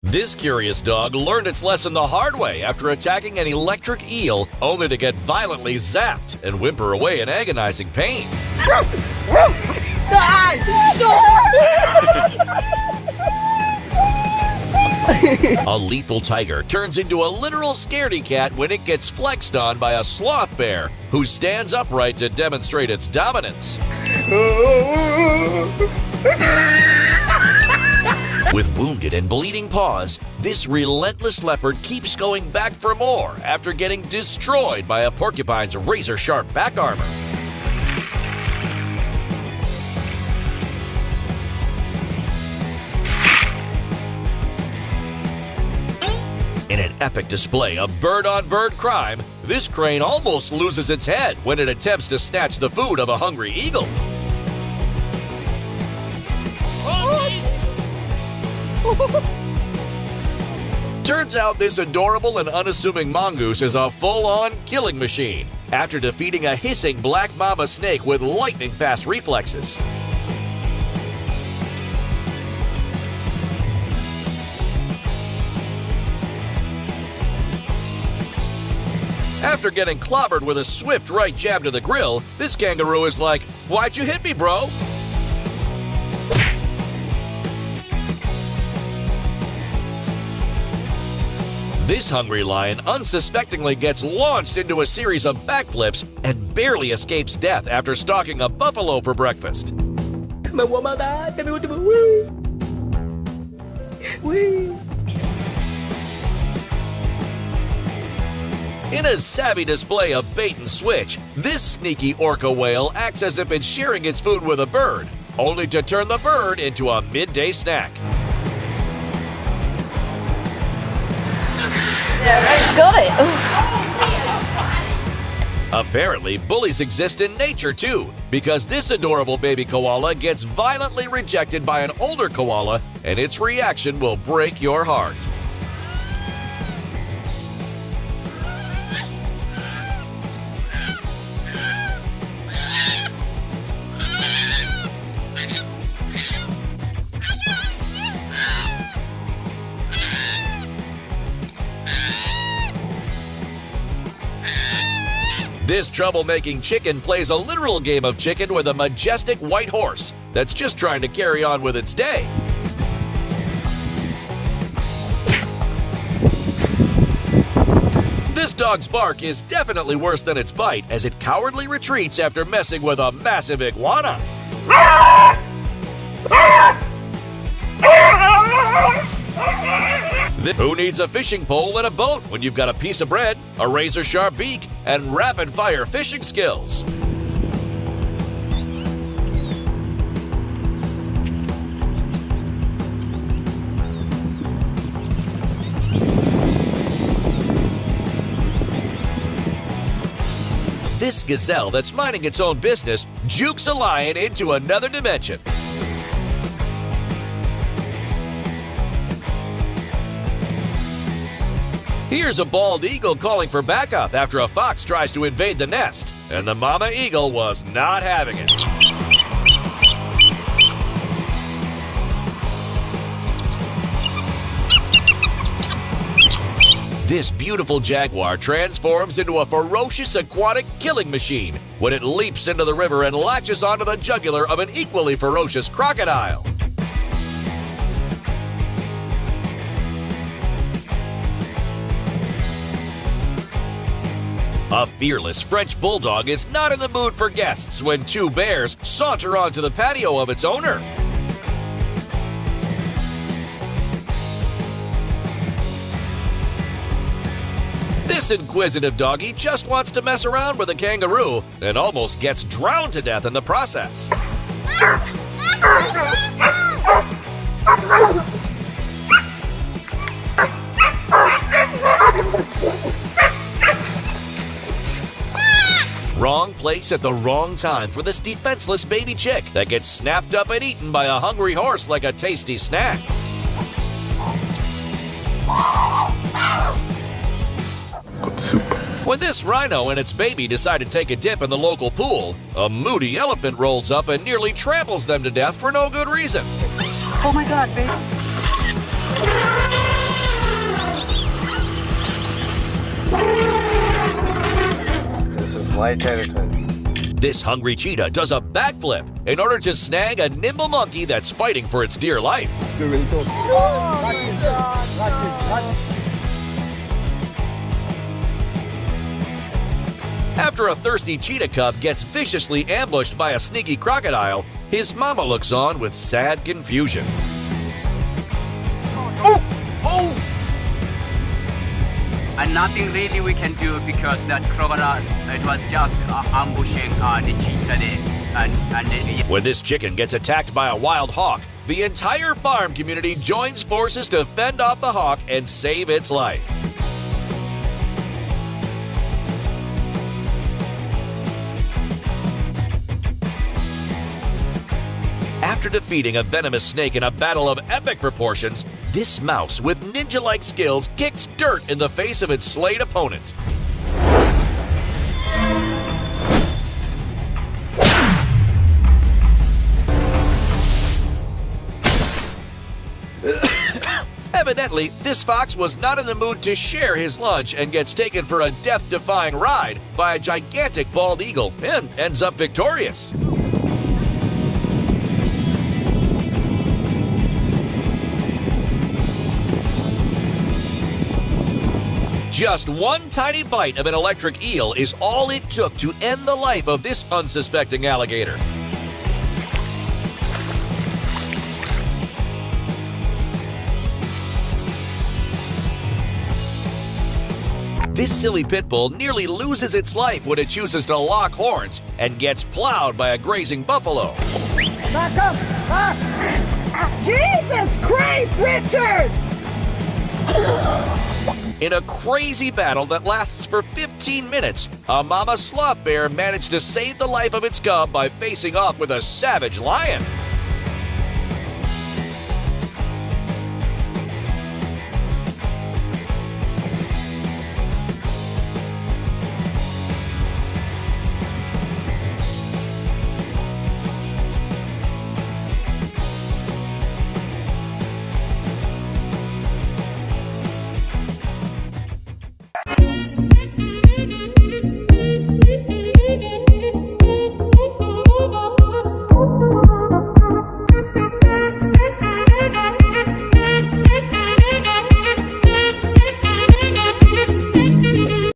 This curious dog learned its lesson the hard way after attacking an electric eel, only to get violently zapped and whimper away in agonizing pain. A lethal tiger turns into a literal scaredy cat when it gets flexed on by a sloth bear who stands upright to demonstrate its dominance. With wounded and bleeding paws, this relentless leopard keeps going back for more after getting destroyed by a porcupine's razor-sharp back armor. In an epic display of bird-on-bird crime, this crane almost loses its head when it attempts to snatch the food of a hungry eagle. Turns out this adorable and unassuming mongoose is a full-on killing machine after defeating a hissing black mamba snake with lightning-fast reflexes. After getting clobbered with a swift right jab to the grill, this kangaroo is like, "Why'd you hit me, bro?" This hungry lion unsuspectingly gets launched into a series of backflips and barely escapes death after stalking a buffalo for breakfast. In a savvy display of bait and switch, this sneaky orca whale acts as if it's sharing its food with a bird, only to turn the bird into a midday snack. Got it! Apparently, bullies exist in nature too, because this adorable baby koala gets violently rejected by an older koala, and its reaction will break your heart. This troublemaking chicken plays a literal game of chicken with a majestic white horse that's just trying to carry on with its day. This dog's bark is definitely worse than its bite as it cowardly retreats after messing with a massive iguana. Who needs a fishing pole and a boat when you've got a piece of bread, a razor-sharp beak, and rapid-fire fishing skills? This gazelle that's minding its own business jukes a lion into another dimension. Here's a bald eagle calling for backup after a fox tries to invade the nest, and the mama eagle was not having it. This beautiful jaguar transforms into a ferocious aquatic killing machine when it leaps into the river and latches onto the jugular of an equally ferocious crocodile. A fearless French bulldog is not in the mood for guests when two bears saunter onto the patio of its owner. This inquisitive doggy just wants to mess around with a kangaroo and almost gets drowned to death in the process. Wrong place at the wrong time for this defenseless baby chick that gets snapped up and eaten by a hungry horse like a tasty snack. Good soup. When this rhino and its baby decide to take a dip in the local pool, a moody elephant rolls up and nearly tramples them to death for no good reason. Oh my God, baby. my territory. This hungry cheetah does a backflip in order to snag a nimble monkey that's fighting for its dear life. After a thirsty cheetah cub gets viciously ambushed by a sneaky crocodile, his mama looks on with sad confusion. And nothing really we can do because that crocodile, it was just ambushing the cheetah there. When this chicken gets attacked by a wild hawk, the entire farm community joins forces to fend off the hawk and save its life. After defeating a venomous snake in a battle of epic proportions, this mouse with ninja-like skills kicks dirt in the face of its slayed opponent. Evidently, this fox was not in the mood to share his lunch and gets taken for a death-defying ride by a gigantic bald eagle and ends up victorious. Just one tiny bite of an electric eel is all it took to end the life of this unsuspecting alligator. This silly pit bull nearly loses its life when it chooses to lock horns and gets plowed by a grazing buffalo. Back up! Jesus Christ, Richard! In a crazy battle that lasts for 15 minutes, a mama sloth bear managed to save the life of its cub by facing off with a savage lion.